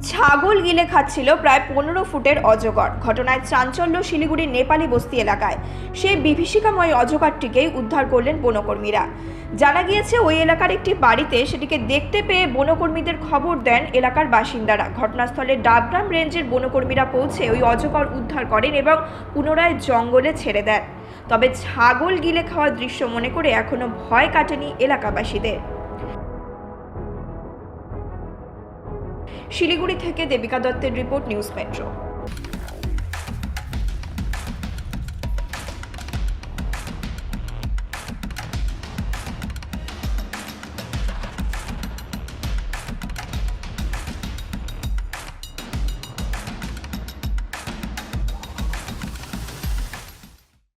ছাগল গিলে খাচ্ছিল প্রায় 15 ফুটের অজগর। ঘটনায় চাঞ্চল্য শিলিগুড়ির নেপালি বস্তি এলাকায়। সেই বিভীষিকাময় অজগরটিকেই উদ্ধার করলেন বনকর্মীরা। জানা গিয়েছে ওই এলাকার একটি বাড়িতে সেটিকে দেখতে পেয়ে বনকর্মীদের খবর দেন এলাকার বাসিন্দারা। ঘটনাস্থলে ডাবগ্রাম রেঞ্জের বনকর্মীরা পৌঁছে ওই অজগর উদ্ধার করেন এবং পুনরায় জঙ্গলে ছেড়ে দেন। তবে ছাগল গিলে খাওয়ার দৃশ্য মনে করে এখনো ভয় কাটেনি এলাকাবাসীদের। শিলিগুড়ি থেকে দেবিকা দত্তের রিপোর্ট, নিউজ মেট্রো।